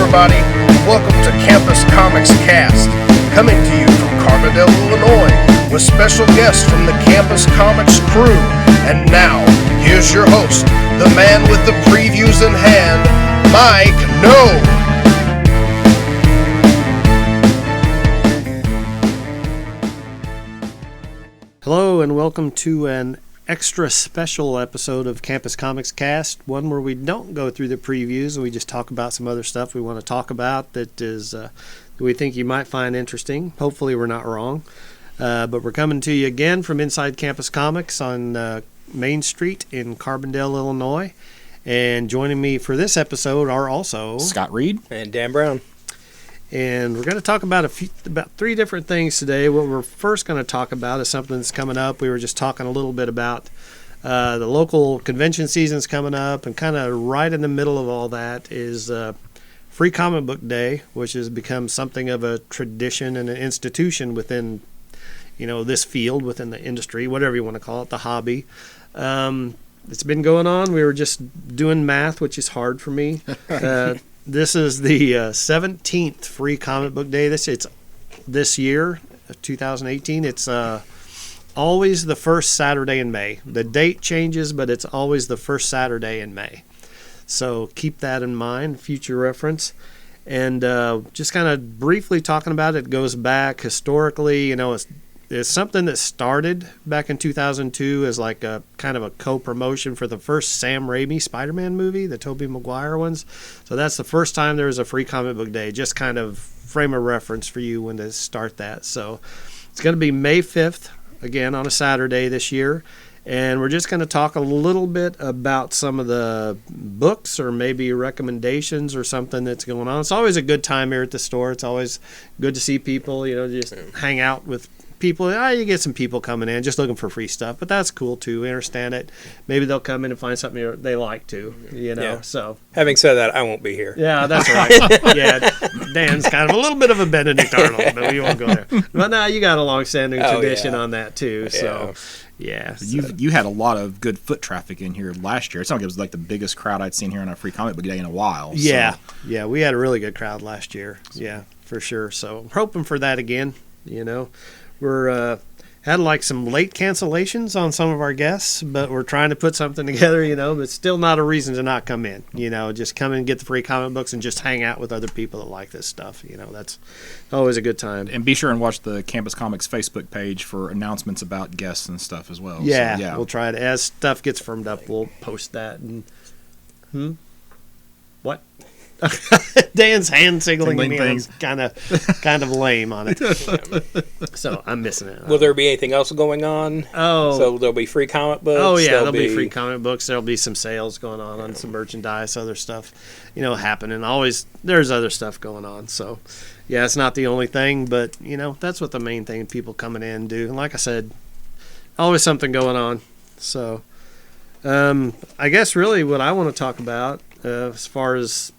everybody. Welcome to Campus Comics Cast, coming to you from Carbondale, Illinois, with special guests from the Campus Comics crew. And now, here's your host, the man with the previews in hand, Mike No. Hello and welcome to an extra special episode of Campus Comics Cast, one where we don't go through the previews and we just talk about some other stuff we want to talk about that is that we think you might find interesting. Hopefully we're not wrong. But we're coming to you again from inside Campus Comics on Main Street in Carbondale, Illinois. And joining me for this episode are also Scott Reed and Dan Brown. And we're going to talk about about three different things today. What we're first going to talk about is something that's coming up. We were just talking a little bit about the local convention season's coming up, and kind of right in the middle of all that is Free Comic Book Day, which has become something of a tradition and an institution within, this field, within the industry, whatever you want to call it, the hobby. It's been going on. We were just doing math, which is hard for me. This is the 17th Free Comic Book Day. This year, 2018. It's always the first Saturday in May. The date changes, but it's always the first Saturday in May. So keep that in mind, future reference. And just kind of briefly talking about it, goes back historically. It's something that started back in 2002 as like a kind of a co-promotion for the first Sam Raimi Spider-Man movie, the Tobey Maguire ones. So that's the first time there was a Free Comic Book Day, just kind of frame of reference for you when to start that. So it's going to be May 5th, again, on a Saturday this year. And we're just going to talk a little bit about some of the books or maybe recommendations or something that's going on. It's always a good time here at the store. It's always good to see people, just hang out with people. You get some people coming in just looking for free stuff, but that's cool too. We understand it. Maybe they'll come in and find something they like to, Yeah. So having said that, I won't be here. Yeah, that's right. Yeah, Dan's kind of a little bit of a Benedict Arnold, but we won't go there. But now you got a long-standing tradition on that too. So yeah, you had a lot of good foot traffic in here last year. It sounded like it was like the biggest crowd I'd seen here on a Free Comic Book Day in a while. Yeah, we had a really good crowd last year. Yeah, for sure. So I'm hoping for that again. We're had like some late cancellations on some of our guests, but we're trying to put something together, but still not a reason to not come in. Just come in and get the free comic books and just hang out with other people that like this stuff. That's always a good time. And be sure and watch the Campus Comics Facebook page for announcements about guests and stuff as well. Yeah, we'll try to. As stuff gets firmed up, we'll post that. And what? Dan's hand signaling me was kind of lame on it. So I'm missing it. Will there be anything else going on? So there'll be free comic books? Oh, yeah, there'll be free comic books. There'll be some sales going on some merchandise, other stuff, happening. Always, there's other stuff going on. So, yeah, it's not the only thing, but, that's what the main thing people coming in do. And like I said, always something going on. So, I guess really what I want to talk about as far as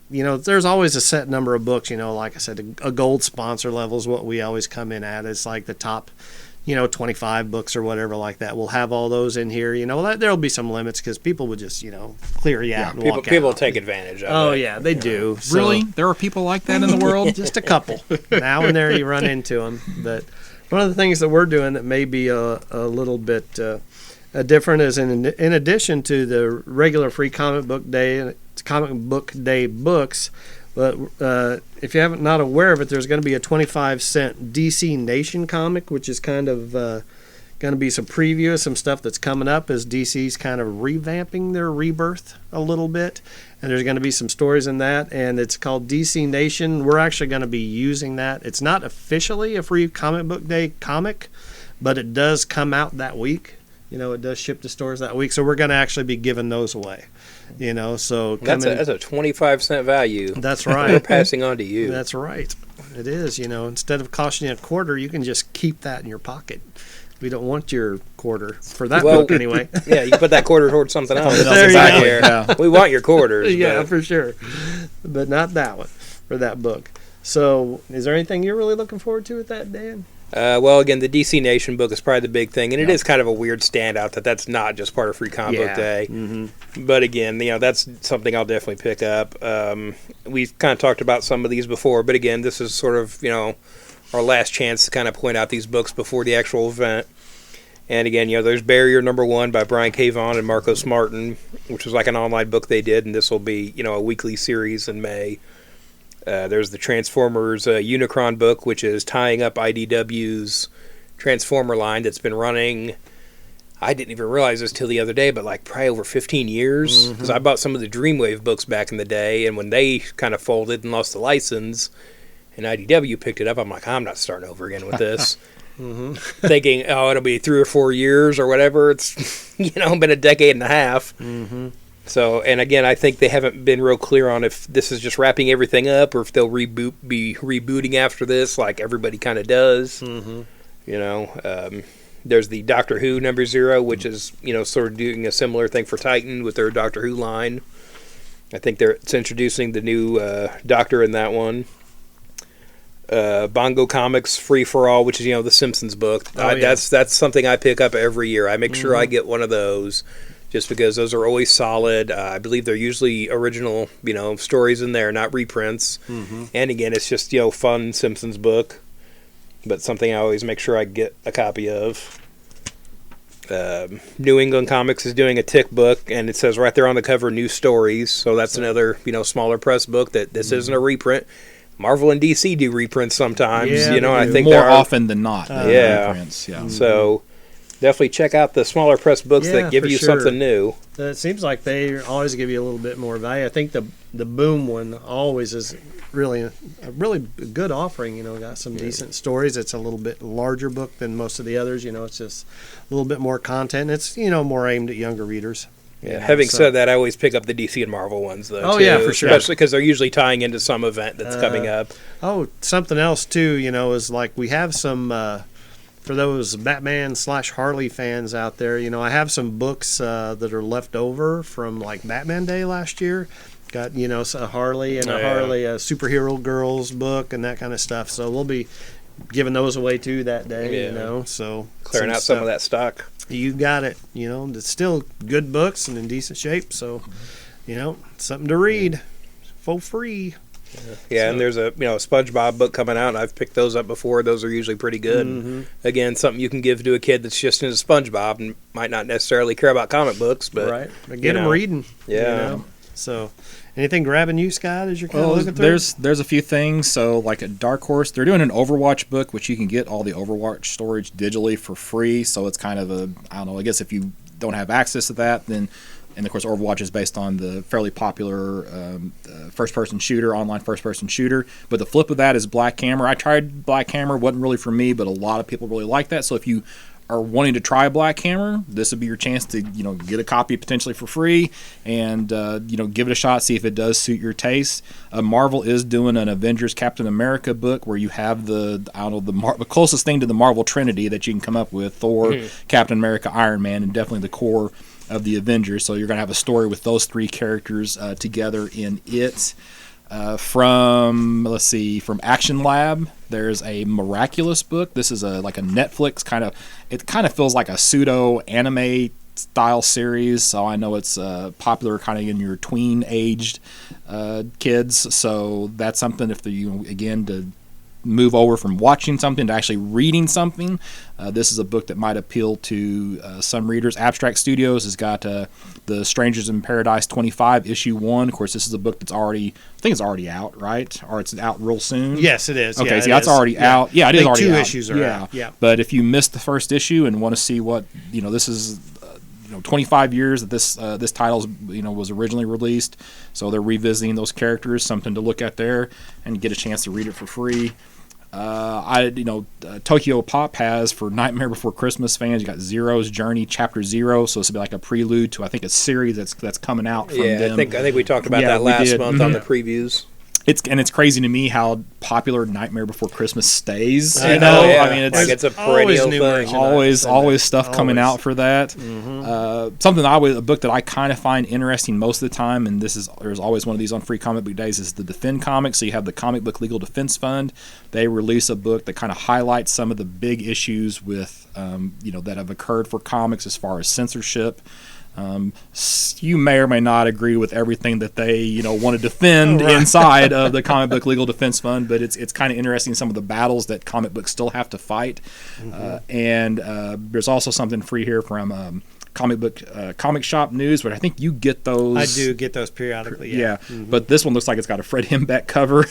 there's always a set number of books, like I said, a gold sponsor level is what we always come in at. It's like the top, 25 books or whatever like that. We'll have all those in here. There'll be some limits because people would just, clear you out and walk out. People take advantage of it. Oh, yeah, they do. So, really? There are people like that in the world? Just a couple. Now and there you run into them. But one of the things that we're doing that may be a little bit different is in addition to the regular Free Comic Book Day books, but if you're not aware of it, there's going to be a 25-cent DC Nation comic, which is kind of going to be some preview of some stuff that's coming up as DC's kind of revamping their rebirth a little bit, and there's going to be some stories in that, and it's called DC Nation. We're actually going to be using that. It's not officially a Free Comic Book Day comic, but it does come out that week. It does ship to stores that week, so we're going to actually be giving those away. So that's a 25-cent value. That's right. We're passing on to you. That's right. It is. Instead of costing you a quarter, you can just keep that in your pocket. We don't want your quarter for that book anyway. Yeah, you put that quarter towards something else. Exactly. Yeah. We want your quarters. Yeah, for sure, but not that one for that book. So, is there anything you're really looking forward to with that, Dan? Well, again, the DC Nation book is probably the big thing, and it is kind of a weird standout that's not just part of Free Comic Book Day. Mm-hmm. But again, that's something I'll definitely pick up. We've kind of talked about some of these before, but again, this is sort of our last chance to kind of point out these books before the actual event. And again, there's Barrier #1 by Brian K. Vaughan and Marcos Martin, which was like an online book they did, and this will be a weekly series in May. There's the Transformers Unicron book, which is tying up IDW's Transformer line that's been running. I didn't even realize this till the other day, but like probably over 15 years. Because I bought some of the Dreamwave books back in the day, and when they kind of folded and lost the license, and IDW picked it up, I'm like, I'm not starting over again with this. Thinking, it'll be 3 or 4 years or whatever. It's been a decade and a half. So, and again, I think they haven't been real clear on if this is just wrapping everything up or if they'll be rebooting after this, like everybody kind of does. There's the Doctor Who #0, which is sort of doing a similar thing for Titan with their Doctor Who line. I think it's introducing the new Doctor in that one. Bongo Comics Free for All, which is the Simpsons book. That's something I pick up every year. I make sure I get one of those. Just because those are always solid. I believe they're usually original, stories in there, not reprints. And again, it's just, fun Simpsons book, but something I always make sure I get a copy of. New England Comics is doing a Tick book, and it says right there on the cover, New Stories. So that's another, smaller press book that this isn't a reprint. Marvel and DC do reprints sometimes, I think more often than not. Reprints, So definitely check out the smaller press books that give you something new. It seems like they always give you a little bit more value. I think the Boom one always is really a good offering. Got some decent stories. It's a little bit larger book than most of the others. It's just a little bit more content. It's more aimed at younger readers. Having said that, I always pick up the DC and Marvel ones, though. Too, for sure. Especially because they're usually tying into some event that's coming up. Something else, too, is like we have some... for those Batman/Harley fans out there, I have some books that are left over from like Batman Day last year. Got, a Harley and a superhero girls book and that kind of stuff. So we'll be giving those away too that day, So clearing out some of that stock. You got it. It's still good books and in decent shape. So, something to read for free. And there's a SpongeBob book coming out, and I've picked those up before. Those are usually pretty good. Again, something you can give to a kid that's just into SpongeBob and might not necessarily care about comic books, but get them reading. So, anything grabbing you, Scott, as you're kind of looking through? There's a few things. So, like at Dark Horse, they're doing an Overwatch book, which you can get all the Overwatch storage digitally for free. So it's kind of I guess if you don't have access to that, then. And, of course, Overwatch is based on the fairly popular first-person shooter, online first-person shooter. But the flip of that is Black Hammer. I tried Black Hammer. Wasn't really for me, but a lot of people really like that. So if you are wanting to try Black Hammer, this would be your chance to, get a copy potentially for free and, give it a shot, see if it does suit your taste. Marvel is doing an Avengers Captain America book where you have the closest thing to the Marvel Trinity that you can come up with, Thor, Captain America, Iron Man, and definitely the core of the Avengers. So you're going to have a story with those three characters together in it. From Action Lab, there's a Miraculous book. This is like a Netflix it kind of feels like a pseudo anime style series. So I know it's popular kind of in your tween aged kids. So that's something to move over from watching something to actually reading something. This is a book that might appeal to some readers. Abstract Studios has got the Strangers in Paradise 25 issue 1. Of course, this is a book that's already out, right? Or it's out real soon. Yes, it is. Okay, it's already out. Yeah, it is already out. 2 issues are out. Yeah. But if you missed the first issue and want to see what this is. 25 years that this title was originally released, so they're revisiting those characters. Something to look at there, and get a chance to read it for free. Tokyo Pop has for Nightmare Before Christmas fans. You got Zero's Journey Chapter 0, so this will be like a prelude to I think a series that's coming out from them. I think we talked about that last month on the previews. It's crazy to me how popular Nightmare Before Christmas stays. I You know, know, yeah. I mean, Like, it's a always perennial new thing. merchandise. always stuff coming Always. out for that. Something a book that I kind of find interesting most of the time, and there's always one of these on Free Comic Book Days, is the Defend Comics. So you have the Comic Book Legal Defense Fund. They release a book that kind of highlights some of the big issues with that have occurred for comics as far as censorship. You may or may not agree with everything that they want to defend inside of the Comic Book Legal Defense Fund, but it's kind of interesting some of the battles that comic books still have to fight. And there's also something free here from Comic Shop News, but I think you get those. I do get those periodically. Yeah. But this one looks like it's got a Fred Hembeck cover,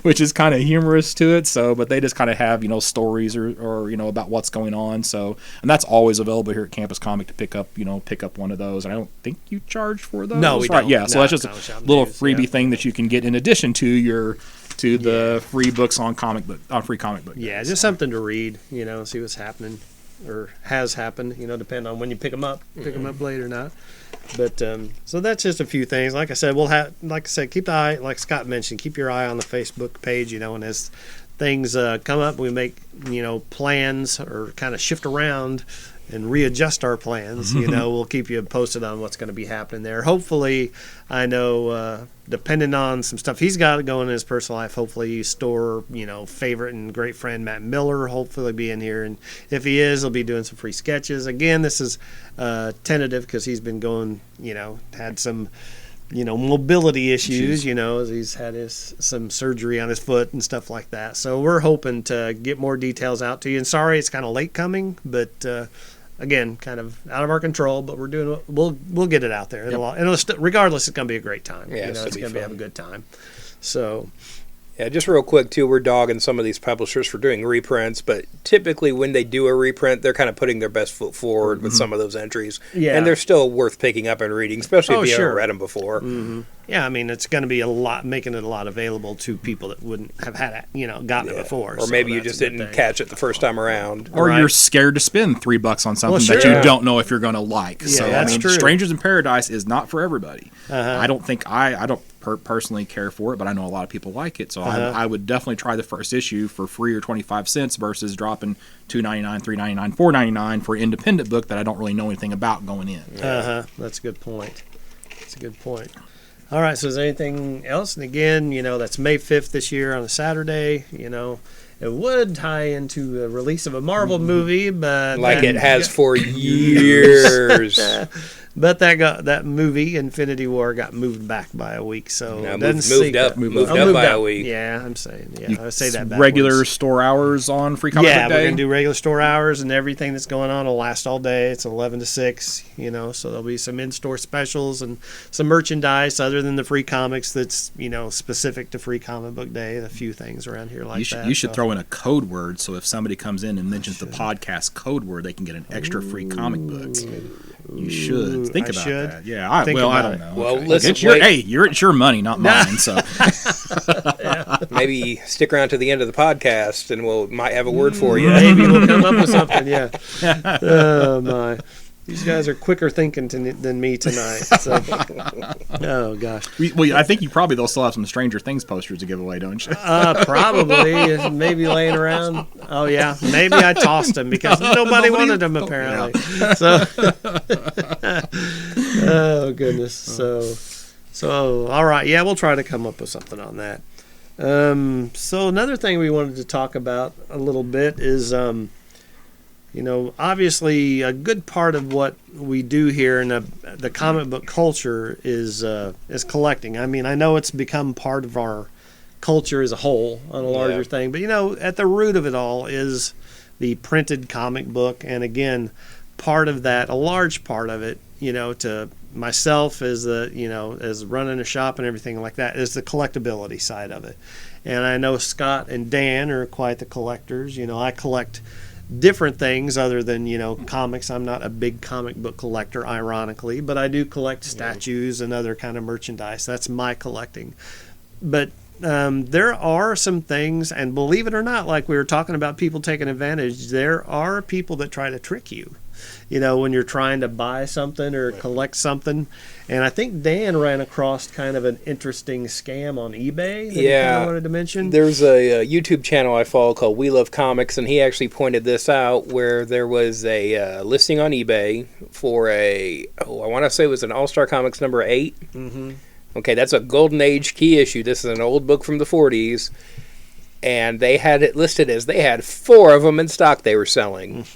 which is kind of humorous to it. So, but they just kind of have stories or about what's going on. So, and that's always available here at Campus Comic to pick up one of those. And I don't think you charge for those. No, we don't. Yeah, so No, that's just Comic Shop a little News, freebie yeah. thing that you can get in addition to the free books on Free Comic Book. Yeah, just something to read, see what's happening or has happened, depending on when you pick them up late or not. But so that's just a few things. Like I said, keep the eye, like Scott mentioned, keep your eye on the Facebook page, and as things come up, we make, plans or kind of shift around and readjust our plans. We'll keep you posted on what's going to be happening there. Hopefully, I know, depending on some stuff he's got going in his personal life, hopefully store, favorite and great friend Matt Miller, hopefully be in here. And if he is, he'll be doing some free sketches. Again, this is tentative because he's been going, had some mobility issues, as he's had some surgery on his foot and stuff like that. So we're hoping to get more details out to you. And sorry, it's kind of late coming, but again, kind of out of our control. But we'll get it out there. Regardless, it's going to be a great time. Yeah, it's going to be have a good time. So. Yeah, just real quick, too, we're dogging some of these publishers for doing reprints, but typically when they do a reprint, they're kind of putting their best foot forward with some of those entries. Yeah. And they're still worth picking up and reading, especially if you haven't read them before. Yeah, I mean, it's going to be making it a lot available to people that wouldn't have had it, gotten it before. Or maybe you just didn't catch it the first time around. Or Right. you're scared to spend $3 on something Well, that sure. you don't know if you're going to like. Yeah, So that's true. Strangers in Paradise is not for everybody. Uh-huh. I don't think I don't personally care for it, but I know a lot of people like it. So I would definitely try the first issue for free or 25 cents versus dropping $2.99, $3.99, $4.99 for an independent book that I don't really know anything about going in. That's a good point. All right, so is there anything else? And again, that's May 5th this year on a Saturday. It would tie into the release of a Marvel movie, but Like it has for years. But that movie, Infinity War, got moved back by a week. So No, it doesn't moved seem- up moved by a week. Yeah, I'm saying. Yeah, I say that backwards. Regular store hours on Free Comic Yeah, Book we're Day. gonna do regular store hours, and everything that's going on will last all day. It's 11 to 6, so there'll be some in-store specials and some merchandise other than the free comics that's specific to Free Comic Book Day. A few things around here like that. You should throw in a code word, so if somebody comes in and mentions the podcast code word, they can get an extra free comic book. You should think I about should that. Yeah, I think don't about know. it. Well, Okay. listen, it's your, wait. hey, it's your money, not mine. So Maybe stick around to the end of the podcast and might have a word for you. Maybe we'll come up with something. Yeah. Oh my. These guys are quicker thinking than me tonight. So. Oh gosh. I think they'll still have some Stranger Things posters to give away, don't you? Probably. Maybe laying around. Oh yeah. Maybe I tossed them because nobody wanted them apparently. So. Oh goodness. So all right. Yeah, we'll try to come up with something on that. So another thing we wanted to talk about a little bit is, obviously a good part of what we do here in the comic book culture is collecting. I mean, I know it's become part of our culture as a whole on a larger thing, but at the root of it all is the printed comic book. And again, part of that, a large part of it, to myself as as running a shop and everything like that, is the collectability side of it. And I know Scott and Dan are quite the collectors. I collect different things other than comics. I'm not a big comic book collector, ironically, but I do collect statues and other kind of merchandise. That's my collecting. But there are some things, and believe it or not, like we were talking about people taking advantage, there are people that try to trick you. when you're trying to buy something or collect something. And I think Dan ran across kind of an interesting scam on eBay that he kind of wanted to mention. There's a YouTube channel I follow called We Love Comics, and he actually pointed this out where there was a listing on eBay for I want to say it was an All-Star Comics number 8. Mm-hmm. Okay, that's a Golden Age key issue. This is an old book from the 40s. And they had it listed as they had 4 of them in stock they were selling.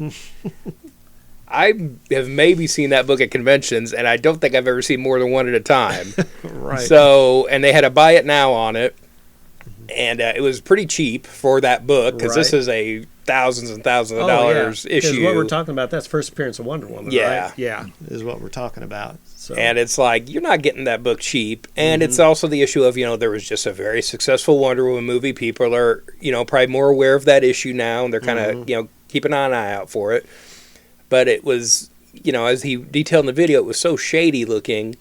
I have maybe seen that book at conventions, and I don't think I've ever seen more than one at a time. Right. So, and they had a buy it now on it, and it was pretty cheap for that book, because this is a thousands and thousands of dollars issue. Because what we're talking about, that's first appearance of Wonder Woman, Yeah. right? Yeah, is what we're talking about. So. And it's like, you're not getting that book cheap. And it's also the issue of, there was just a very successful Wonder Woman movie. People are, probably more aware of that issue now, and they're kind of, keeping an eye out for it. But it was, as he detailed in the video, it was so shady looking.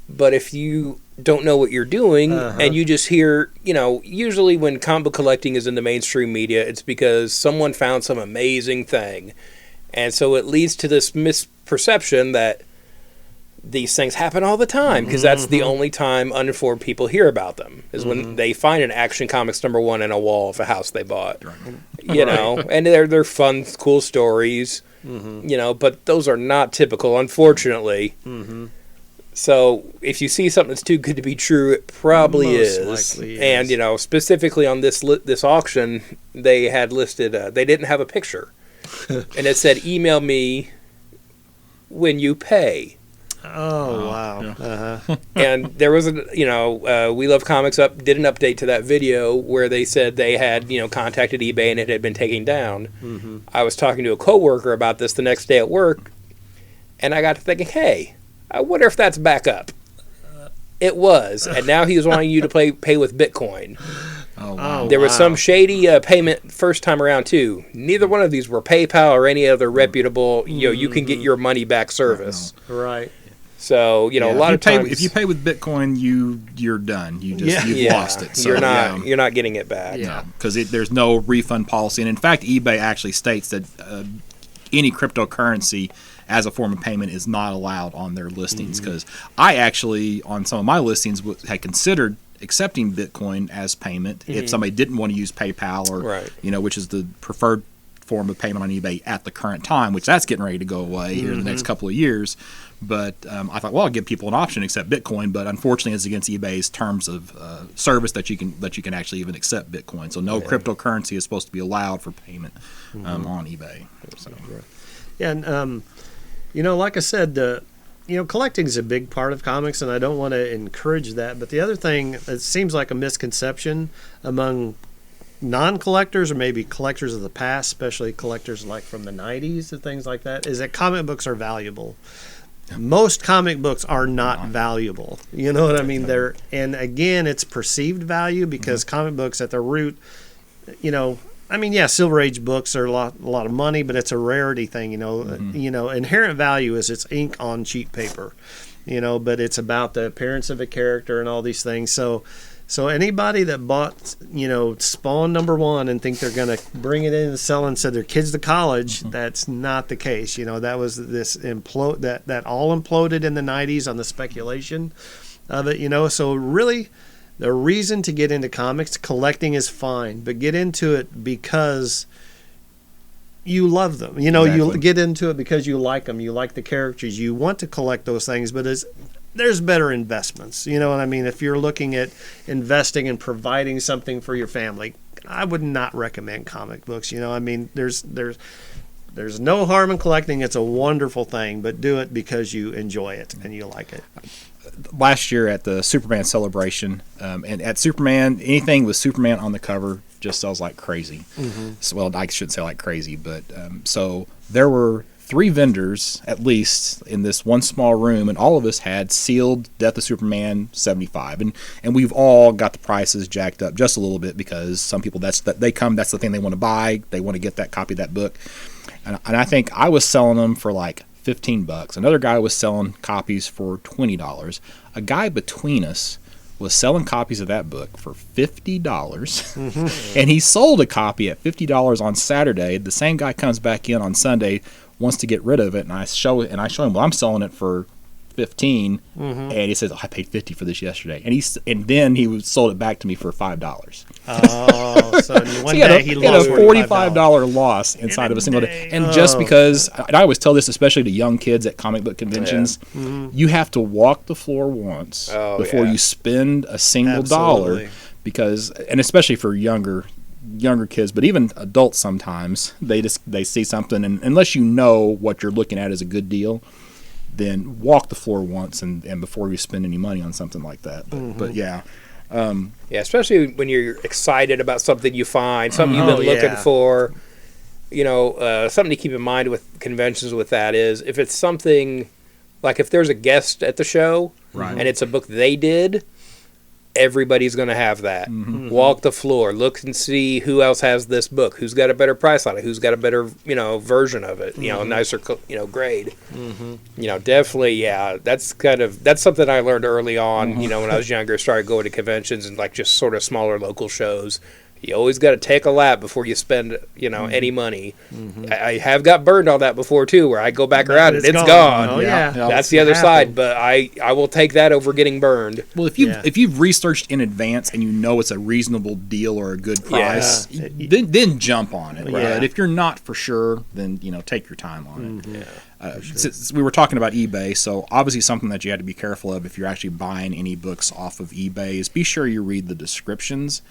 But if you don't know what you're doing and you just hear, usually when comic book collecting is in the mainstream media, it's because someone found some amazing thing. And so it leads to this misperception that these things happen all the time, because that's the only time uninformed people hear about them, is when they find an Action Comics number 1 in a wall of a house they bought. And they're fun, cool stories, but those are not typical, unfortunately. So if you see something that's too good to be true, it probably is. Likely and is. Specifically on this auction, they had listed they didn't have a picture, and it said, "Email me when you pay." Oh, wow. And there was We Love Comics did an update to that video where they said they had contacted eBay and it had been taken down. I was talking to a coworker about this the next day at work, and I got to thinking, hey, I wonder if that's back up. It was, and now he was wanting you to pay with Bitcoin. Oh, wow. There was some shady payment first time around too. Neither one of these were PayPal or any other reputable you can get your money back service. Right. So a lot of times, if you pay with Bitcoin, you're done. You've lost it. So, you're not getting it back. No, because there's no refund policy, and in fact, eBay actually states that any cryptocurrency as a form of payment is not allowed on their listings. Because I actually, on some of my listings, had considered accepting Bitcoin as payment if somebody didn't want to use PayPal or which is the preferred form of payment on eBay at the current time, which that's getting ready to go away here in the next couple of years. But I thought, well, I'll give people an option to accept Bitcoin, but unfortunately, it's against eBay's terms of service that you can actually even accept Bitcoin. So no cryptocurrency is supposed to be allowed for payment on eBay. So. Yeah, and like I said, collecting is a big part of comics, and I don't want to encourage that. But the other thing, it seems like a misconception among non-collectors or maybe collectors of the past, especially collectors like from the 90s and things like that, is that comic books are valuable. Most comic books are not valuable. You know what I mean? And again, it's perceived value because comic books at their root, Silver Age books are a lot of money, but it's a rarity thing. Inherent value is it's ink on cheap paper. But it's about the appearance of a character and all these things. So anybody that bought, Spawn #1 and think they're going to bring it in and sell and send their kids to college, that's not the case. That was this that all imploded in the 90s on the speculation of it, So really, the reason to get into comics, collecting is fine, but get into it because you love them. Exactly. You get into it because you like them. You like the characters. You want to collect those things, but there's better investments. You know what I mean? If you're looking at investing and providing something for your family, I would not recommend comic books. There's no harm in collecting. It's a wonderful thing, but do it because you enjoy it and you like it. Last year at the Superman celebration, and at Superman, anything with Superman on the cover just sells like crazy. So, well, I shouldn't say like crazy, but so there were 3 vendors at least in this one small room, and all of us had sealed Death of Superman 75, and we've all got the prices jacked up just a little bit because some people that's the thing they want to buy, they want to get that copy of that book, and I think I was selling them for like $15. Another guy was selling copies for $20. A guy between us was selling copies of that book for $50, and he sold a copy at $50 on Saturday. The same guy comes back in on Sunday, wants to get rid of it, and I show him, well, I'm selling it for 15, and he says, I paid 50 for this yesterday, and then he sold it back to me for $5. Oh, so one He had day he a lost $45 loss inside of a single day. And just because, and I always tell this, especially to young kids at comic book conventions, you have to walk the floor once before you spend a single dollar, because, and especially for younger kids, but even adults sometimes, they see something, and unless you know what you're looking at is a good deal, then walk the floor once and before you spend any money on something like that. But yeah. Yeah, especially when you're excited about something you find, something you've been looking for. You know, something to keep in mind with conventions with that is if it's something, like if there's a guest at the show and it's a book they did, everybody's going to have that. Walk the floor, look and see who else has this book, who's got a better price on it, who's got a better, version of it, nicer, grade. Definitely, yeah, that's something I learned early on, when I was younger, started going to conventions and like just sort of smaller local shows. You always got to take a lap before you spend, any money. I have got burned on that before too, where I go back around and it's gone. Oh yeah, that's the other side. But I will take that over getting burned. Well, if you've researched in advance and you know it's a reasonable deal or a good price, then jump on it. Right? But if you're not for sure, then take your time on it. Since we were talking about eBay, so obviously something that you have to be careful of if you're actually buying any books off of eBay is be sure you read the descriptions.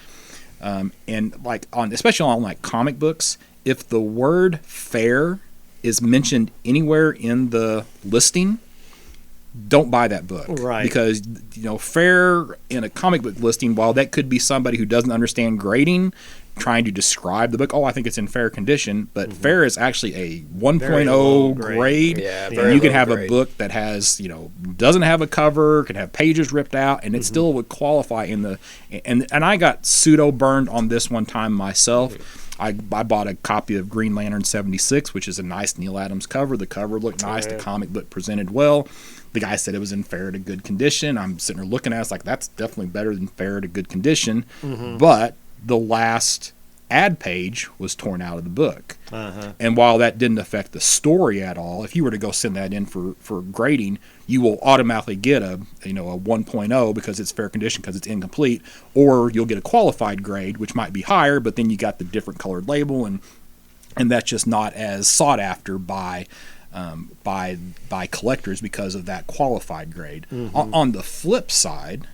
And especially on comic books, if the word fair is mentioned anywhere in the listing, don't buy that book. Right. Because, fair in a comic book listing, while that could be somebody who doesn't understand grading, trying to describe the book, I think it's in fair condition, but fair is actually a 1.0 grade. Yeah, and you can have a book that has, doesn't have a cover, can have pages ripped out, and it still would qualify in the, and I got pseudo burned on this one time myself. I bought a copy of Green Lantern 76, which is a nice Neil Adams cover. The cover looked nice. The comic book presented well. The guy said it was in fair to good condition. I'm sitting there looking at it. It's like, that's definitely better than fair to good condition. But the last ad page was torn out of the book. And while that didn't affect the story at all, if you were to go send that in for grading, you will automatically get a 1.0 because it's fair condition because it's incomplete, or you'll get a qualified grade, which might be higher, but then you got the different colored label, and that's just not as sought after by collectors because of that qualified grade. On the flip side,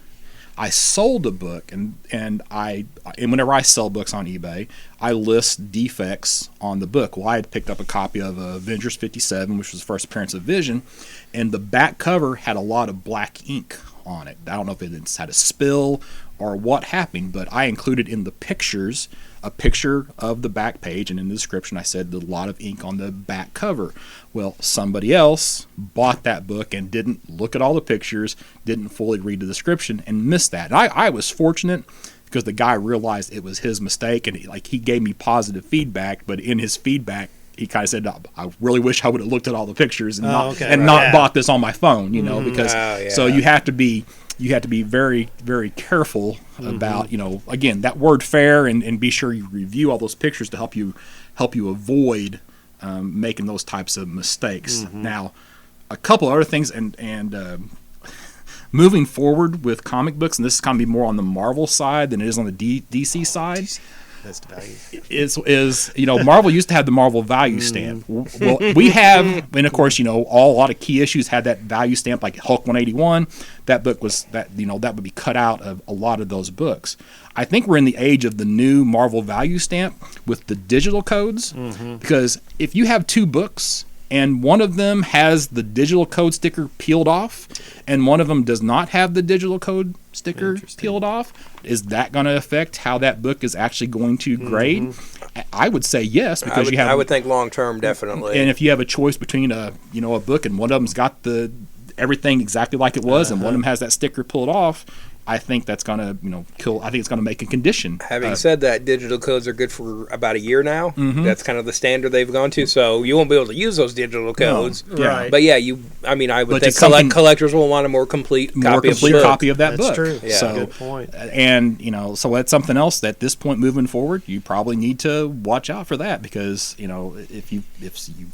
I sold a book, and whenever I sell books on eBay, I list defects on the book. Well, I had picked up a copy of Avengers 57, which was the first appearance of Vision, and the back cover had a lot of black ink on it. I don't know if it's had a spill or what happened, but I included in the pictures a picture of the back page, and in the description I said a lot of ink on the back cover. Well, somebody else bought that book and didn't look at all the pictures, didn't fully read the description, and missed that. And I was fortunate because the guy realized it was his mistake, and he gave me positive feedback, but in his feedback he kind of said, I really wish I would have looked at all the pictures and not bought this on my phone, because so you have to be very, very careful about, again, that word fair, and be sure you review all those pictures to help you avoid making those types of mistakes. Now, a couple other things, and moving forward with comic books, and this is going to be more on the Marvel side than it is on the DC side. That's the value. Is Marvel used to have the Marvel value stamp. Well, we have, and of course, a lot of key issues had that value stamp, like Hulk 181. That book was that would be cut out of a lot of those books. I think we're in the age of the new Marvel value stamp with the digital codes, because if you have two books and one of them has the digital code sticker peeled off and one of them does not have the digital code sticker peeled off, is that going to affect how that book is actually going to grade? I would say yes, because I would think long term, definitely. And if you have a choice between a book and one of them's got everything exactly like it was, and one of them has that sticker pulled off, I think that's going to, kill. I think it's going to make a condition. Having said that, digital codes are good for about a year now. That's kind of the standard they've gone to. So you won't be able to use those digital codes. No. Yeah. Right. But yeah, I would But think collectors will want a more complete copy of the book. copy of that That's book. true. Yeah. So, Good point. And so that's something else that at this point moving forward, you probably need to watch out for that, because if you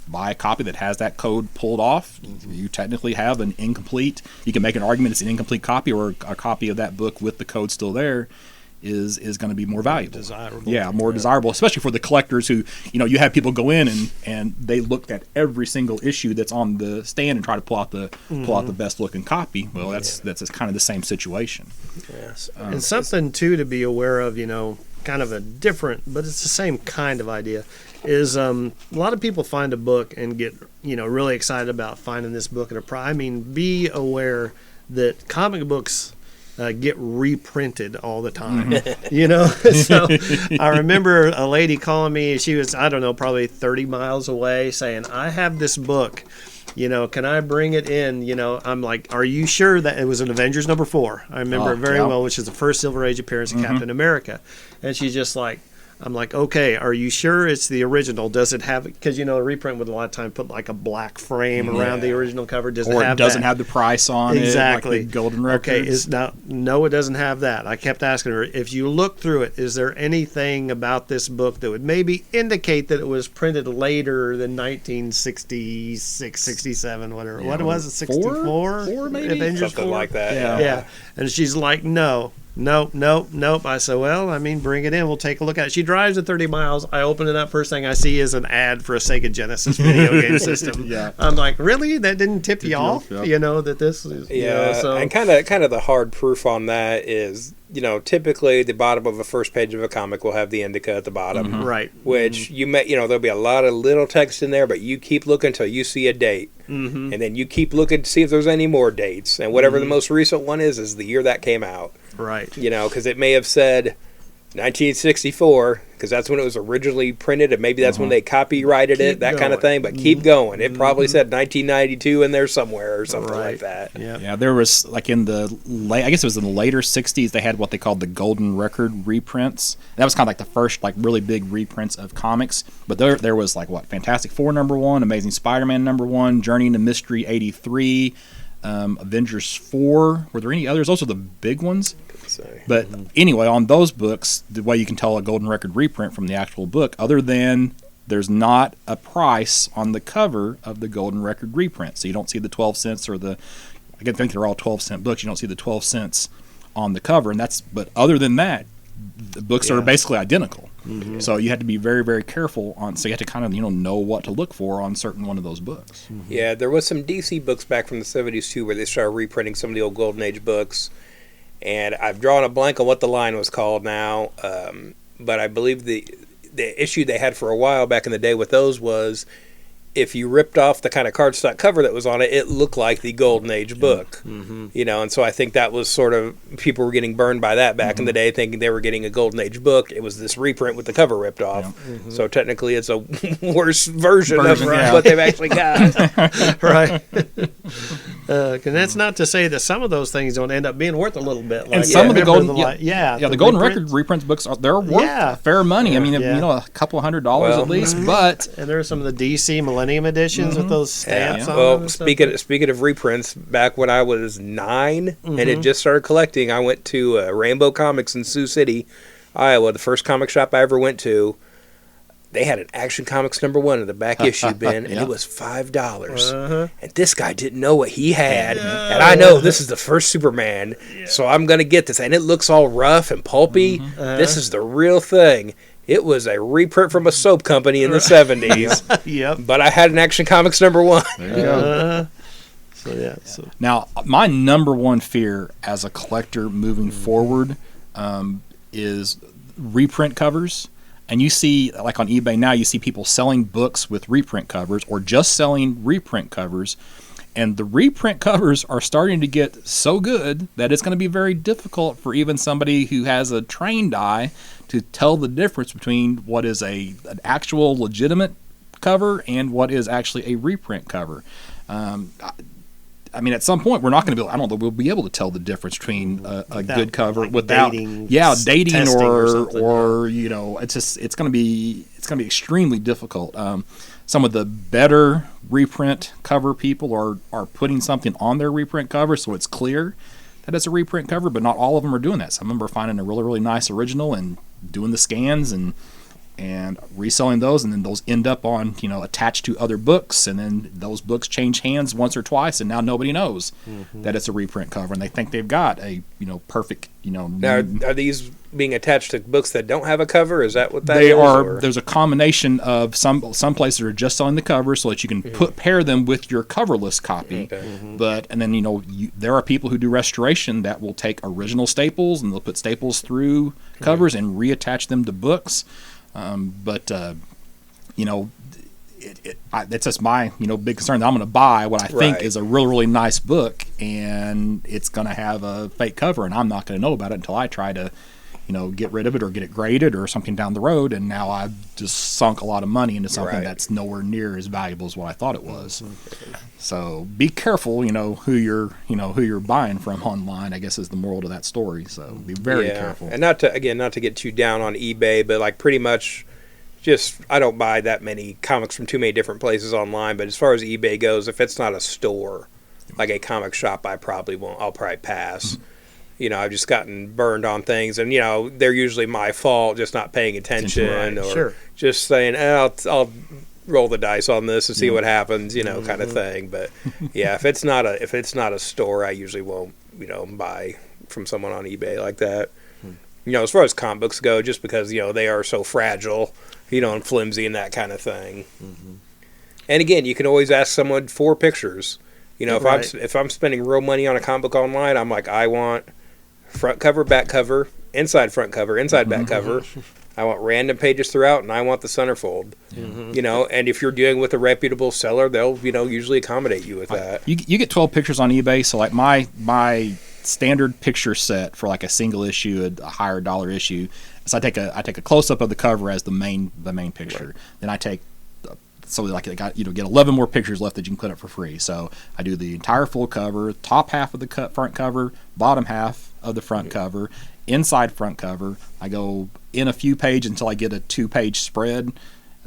buy a copy that has that code pulled off, you technically have an incomplete. You can make an argument it's an incomplete copy, or a copy of that book with the code still there is going to be more valuable. Desirable. Yeah, more desirable, especially for the collectors who, you have people go in and they looked at every single issue that's on the stand and try to pull out the best looking copy. Well, that's kind of the same situation. Yes. And something too to be aware of, kind of a different, but it's the same kind of idea, is a lot of people find a book and get really excited about finding this book at a price. I mean, be aware that comic books get reprinted all the time. So I remember a lady calling me. She was, I don't know, probably 30 miles away, saying, I have this book, can I bring it in? I'm like, are you sure that it was an Avengers #4? I remember it very well, which is the first Silver Age appearance of Captain America. And she's just like, I'm like, okay, are you sure it's the original? Does it have, because a reprint would a lot of time put like a black frame around the original cover. Does it have doesn't that? have the price on Exactly. it, like the Golden Records. Okay, no, it doesn't have that. I kept asking her, if you look through it, is there anything about this book that would maybe indicate that it was printed later than 1966, 67, whatever. Yeah, what was it, 64? Four maybe? Avengers Something 4? like that. Yeah. And she's like, nope. I said, well, bring it in. We'll take a look at it. She drives at 30 miles. I open it up. First thing I see is an ad for a Sega Genesis video game system. Yeah. I'm like, really? That didn't tip you off? Yeah. That this is, Yeah, so. and kind of the hard proof on that is, typically the bottom of a first page of a comic will have the indica at the bottom. Right. Which you may, there'll be a lot of little text in there, but you keep looking until you see a date. And then you keep looking to see if there's any more dates. And whatever the most recent one is the year that came out. Right. Because it may have said 1964, because that's when it was originally printed, and maybe that's when they copyrighted it, that kind of thing. But keep going. It probably said 1992 in there somewhere or something like that. Yeah. There was like I guess it was in the later 60s, they had what they called the Golden Record reprints. That was kind of like the first really big reprints of comics. But there was Fantastic Four #1, Amazing Spider-Man #1, Journey into Mystery 83, Avengers 4. Were there any others? Those are the big ones. But anyway, on those books, the way you can tell a Golden Record reprint from the actual book, other than there's not a price on the cover of the Golden Record reprint. So you don't see the 12 cents or I think they're all 12-cent books. You don't see the 12 cents on the cover. But other than that, the books are basically identical. So you have to be very, very careful so you have to kind of, know what to look for on certain one of those books. Yeah, there was some DC books back from the 70s too, where they started reprinting some of the old Golden Age books. And I've drawn a blank on what the line was called now, but I believe the issue they had for a while back in the day with those was if you ripped off the kind of cardstock cover that was on it, it looked like the Golden Age book. And so I think that was sort of, people were getting burned by that back in the day, thinking they were getting a Golden Age book. It was this reprint with the cover ripped off. So technically it's a worse version of what they've actually got. Right. And that's not to say that some of those things don't end up being worth a little bit. And some of the Golden the Golden Record reprints books they're worth fair money. I mean, a couple $100 at least. But and there are some of the DC Millennium editions with those stamps on Well, them. speaking of reprints, back when I was 9 and had just started collecting, I went to Rainbow Comics in Sioux City, Iowa, the first comic shop I ever went to. They had an Action Comics #1 in the back issue bin, and it was $5. And this guy didn't know what he had. And I know this is the first Superman, so I'm going to get this. And it looks all rough and pulpy. This is the real thing. It was a reprint from a soap company in the 70s. Yep. But I had an Action Comics #1. there you go. So Now, my #1 fear as a collector moving forward is reprint covers. And you see, like on eBay now, you see people selling books with reprint covers or just selling reprint covers. And the reprint covers are starting to get so good that it's going to be very difficult for even somebody who has a trained eye to tell the difference between what is an actual legitimate cover and what is actually a reprint cover. I mean, at some point, we're not going to be. I don't know. We'll be able to tell the difference between a good cover like without dating dating or something, or you know, it's going to be extremely difficult. Some of the better reprint cover people are putting something on their reprint cover so it's clear that it's a reprint cover, but not all of them are doing that. Some of them are finding a really, really nice original and doing the scans and reselling those, and then those end up on, you know, attached to other books, and then those books change hands once or twice, and now nobody knows that it's a reprint cover, and they think they've got a, you know, perfect, you know. Now, are these being attached to books that don't have a cover? Is that what that they is? are? Or? There's a combination of some places are just selling the cover so that you can pair them with your coverless copy. Okay. And then, you know, there are people who do restoration that will take original staples and they'll put staples through covers and reattach them to books. You know, it's just my, you know, big concern that I'm going to buy what I think is a really, really nice book, and it's going to have a fake cover, and I'm not going to know about it until I try to, you know, get rid of it or get it graded or something down the road, and now I've just sunk a lot of money into something that's nowhere near as valuable as what I thought it was. So be careful, you know, who you're buying from online, I guess, is the moral to that story. So be very careful. And not to get too down on eBay, but like pretty much just, I don't buy that many comics from too many different places online, but as far as eBay goes, if it's not a store, like a comic shop, I'll probably pass. You know, I've just gotten burned on things, and, you know, they're usually my fault, just not paying attention or just saying, I'll roll the dice on this and see what happens, you know, kind of thing. But yeah, if it's not a store, I usually won't, you know, buy from someone on eBay like that. You know, as far as comic books go, just because, you know, they are so fragile, you know, and flimsy and that kind of thing. And again, you can always ask someone for pictures. You know, if I'm spending real money on a comic book online, I'm like, I want front cover, back cover, inside front cover, inside back cover. I want random pages throughout, and I want the centerfold. You know, and if you're dealing with a reputable seller, they'll, you know, usually accommodate you with that. You get 12 pictures on eBay, so like my standard picture set for like a single issue, a higher dollar issue. So I take a close up of the cover as the main picture. Then I take get 11 more pictures left that you can put up for free. So I do the entire full cover, top half of the front cover, bottom half of the front cover, inside front cover. I go in a few pages until I get a 2-page spread.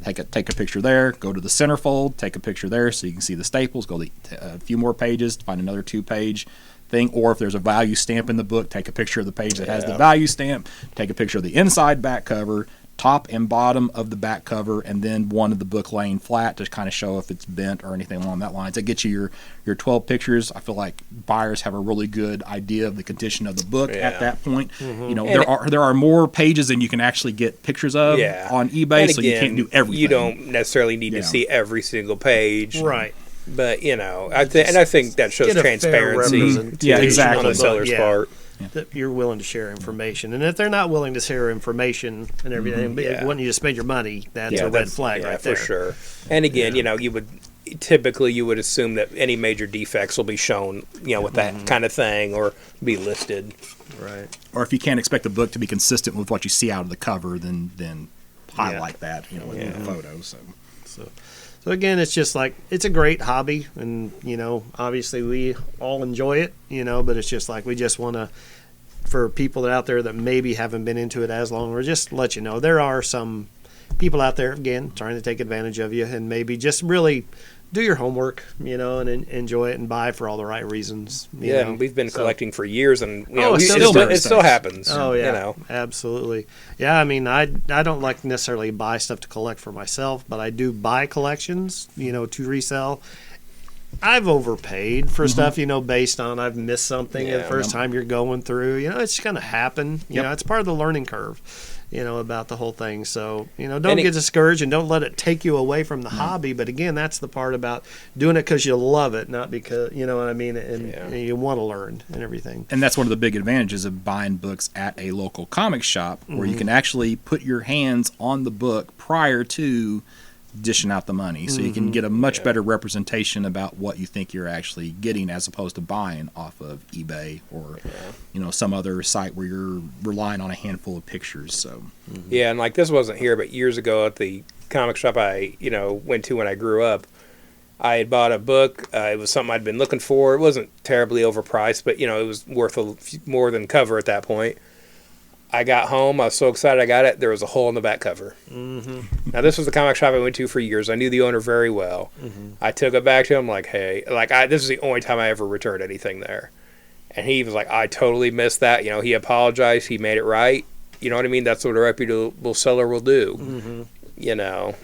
Take a picture there, go to the centerfold, take a picture there so you can see the staples, go a few more pages, find another 2-page thing, or if there's a value stamp in the book, take a picture of the page that has the value stamp, take a picture of the inside back cover, top and bottom of the back cover, and then one of the book laying flat to kind of show if it's bent or anything along that line. So it gets you your 12 pictures. I feel like buyers have a really good idea of the condition of the book at that point. You know, there are more pages than you can actually get pictures of on eBay, and so again, you can't do everything. You don't necessarily need to see every single page. Right. But, you know, I think that shows transparency on the seller's part. That you're willing to share information, and if they're not willing to share information and everything, wanting you to spend your money, that's a red flag right there. For sure. And again, you know, you would assume that any major defects will be shown, you know, with that kind of thing, or be listed. Right. Or if you can't expect the book to be consistent with what you see out of the cover, then highlight that, you know, in the photo. So again, it's just like, it's a great hobby, and, you know, obviously we all enjoy it, you know, but it's just like, we just want to, for people that out there that maybe haven't been into it as long, or just let you know, there are some people out there, again, trying to take advantage of you, and maybe just really do your homework, you know, and enjoy it and buy for all the right reasons. You know? And we've been collecting for years, and you know, it still happens. Oh yeah, you know. Absolutely. Yeah, I mean, I don't like necessarily buy stuff to collect for myself, but I do buy collections, you know, to resell. I've overpaid for stuff, you know, based on I've missed something the first time you're going through. You know, it's going to happen. You know, it's part of the learning curve, you know, about the whole thing. So, you know, don't get discouraged, and don't let it take you away from the hobby. But again, that's the part about doing it because you love it, not because, you know what I mean, and you want to learn and everything. And that's one of the big advantages of buying books at a local comic shop, where you can actually put your hands on the book prior to dishing out the money, so you can get a much better representation about what you think you're actually getting, as opposed to buying off of eBay or you know, some other site where you're relying on a handful of pictures. So yeah, and like, this wasn't here, but years ago at the comic shop I, you know, went to when I grew up, I had bought a book. It was something I'd been looking for. It wasn't terribly overpriced, but it was worth more than cover at that point. I got home. I was so excited I got it. There was a hole in the back cover. Mm-hmm. Now, this was the comic shop I went to for years. I knew the owner very well. Mm-hmm. I took it back to him like, hey, this is the only time I ever returned anything there. And he was like, I totally missed that. He apologized. He made it right. You know what I mean? That's what a reputable seller will do. Mm-hmm.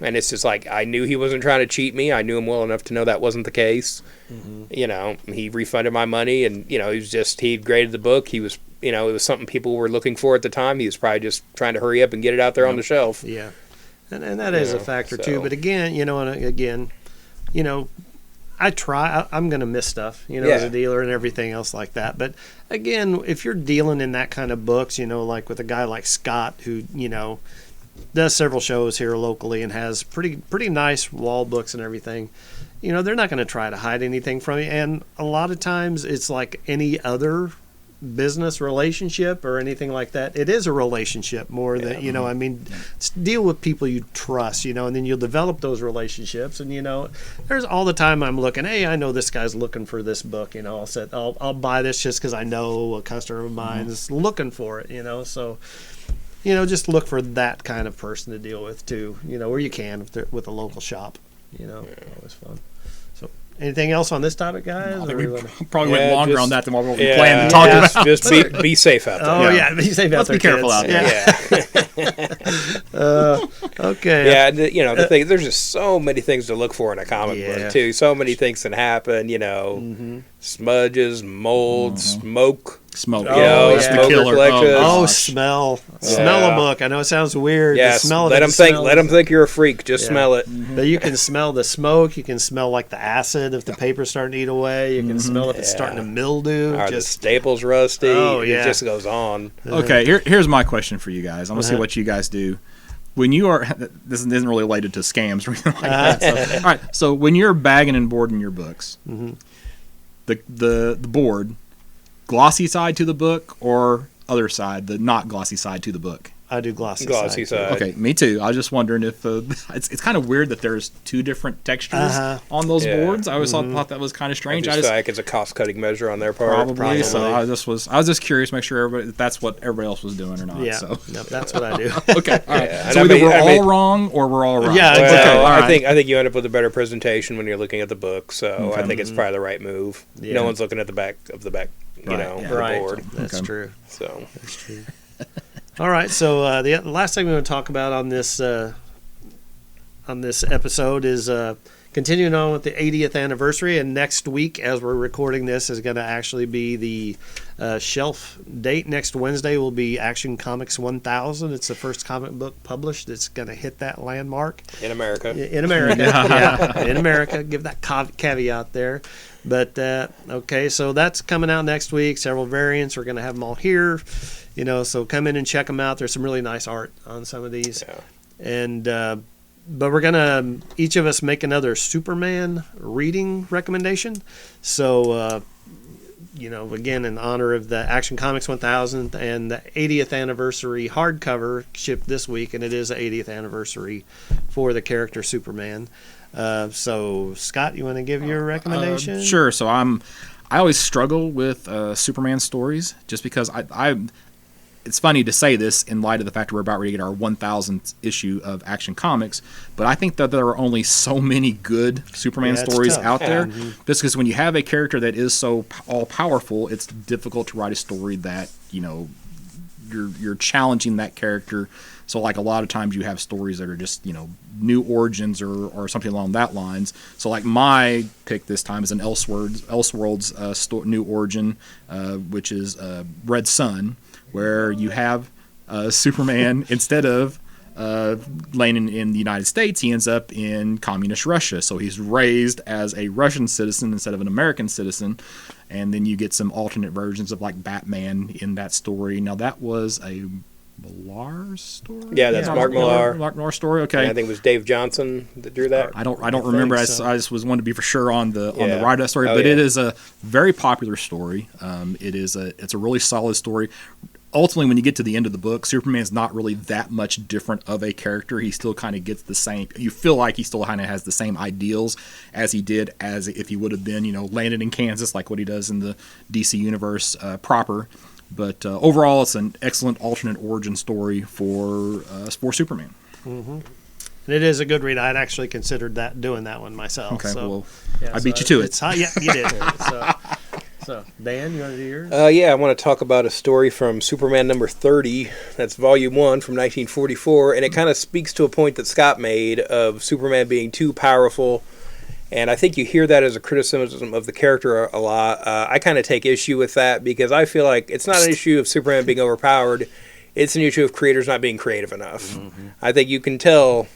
And it's just like, I knew he wasn't trying to cheat me. I knew him well enough to know that wasn't the case. Mm-hmm. He refunded my money, and, he graded the book. He was, it was something people were looking for at the time. He was probably just trying to hurry up and get it out there on the shelf. Yeah. And that is a factor too. But again, I'm going to miss stuff, as a dealer and everything else like that. But again, if you're dealing in that kind of books, like with a guy like Scott, who, does several shows here locally and has pretty nice wall books and everything, they're not going to try to hide anything from you. And a lot of times it's like any other business relationship or anything like that. It is a relationship more than, deal with people you trust, and then you'll develop those relationships. And, there's all the time I'm looking, hey, I know this guy's looking for this book, I'll buy this just because I know a customer of mine is looking for it, so, just look for that kind of person to deal with too, where you can with a local shop, always fun. Anything else on this topic, guys? I think we probably went longer on that than what we planned to talk about. Just be safe out there. Oh, yeah, be safe out there. Let's be careful out there. Okay. Yeah, the thing, there's just so many things to look for in a comic book, too. So many things can happen, smudges, mold, smoke. Smoke. That's the killer. Smell a book. I know it sounds weird. Yeah, let them think you're a freak. Just smell it. But you can smell the smoke. You can smell like the acid if the paper's starting to eat away. You can smell if it's starting to mildew. Or the staples rusty. It just goes on. Okay, here's my question for you guys. I'm gonna see what you guys do. When you are, this isn't really related to scams or anything like that. So, all right, so when you're bagging and boarding your books, the board, glossy side to the book or other side, the not glossy side to the book? I do glossy side. Okay, me too. I was just wondering if it's kind of weird that there's two different textures on those boards. I always thought that was kind of strange. I just feel like it's a cost-cutting measure on their part. Probably. So I was just curious to make sure that's what everybody else was doing or not. Yeah, so. no, that's what I do. Okay, all right. Yeah. So either we're all wrong or we're all right. Yeah, well, okay. I think you end up with a better presentation when you're looking at the book. So I think it's probably the right move. Yeah. No one's looking at the back of the book. The board. That's true. So that's true. All right, so the last thing we want to talk about on this episode is continuing on with the 80th anniversary, and next week, as we're recording this, is going to actually be the shelf date. Next Wednesday will be Action Comics 1000. It's the first comic book published that's going to hit that landmark. In America. In America, in America. Give that caveat there. But, okay, so that's coming out next week. Several variants. We're going to have them all here. So come in and check them out. There's some really nice art on some of these. Yeah. And but we're going to each of us make another Superman reading recommendation. So, again, in honor of the Action Comics 1000 and the 80th anniversary hardcover shipped this week, and it is the 80th anniversary for the character Superman. So, Scott, you want to give your recommendation? Sure. So I always struggle with Superman stories just because it's funny to say this in light of the fact that we're about ready to get our 1000th issue of Action Comics, but I think that there are only so many good Superman stories out there. Just because when you have a character that is so all-powerful, it's difficult to write a story that, you're challenging that character. So, like, a lot of times you have stories that are just, new origins or something along that lines. So, like, my pick this time is an Elseworlds new origin, which is Red Sun, where you have Superman, instead of landing in the United States, he ends up in communist Russia. So he's raised as a Russian citizen instead of an American citizen. And then you get some alternate versions of, like, Batman in that story. Now, that was a Millar story? Yeah, that's Mark Millar. Mark Millar story. Okay, I think it was Dave Johnson that drew that. I don't remember. I just was wanting to be for sure on the write of that story. But it is a very popular story. It's a really solid story. ultimately, when you get to the end of the book, Superman's not really that much different of a character. He still kind of gets the same. You feel like he still kind of has the same ideals as he did as if he would have been, landed in Kansas, like what he does in the DC universe proper. But overall, it's an excellent alternate origin story for Superman. Mm-hmm. And it is a good read. I'd actually considered doing that one myself. Okay, so, well, I beat you to it. Yeah, you did. So, Dan, you want to do yours? Yeah, I want to talk about a story from Superman number 30. That's volume 1 from 1944, and it kind of speaks to a point that Scott made of Superman being too powerful. And I think you hear that as a criticism of the character a lot. I kind of take issue with that because I feel like it's not an issue of Superman being overpowered. It's an issue of creators not being creative enough. Mm-hmm. I think you can tell,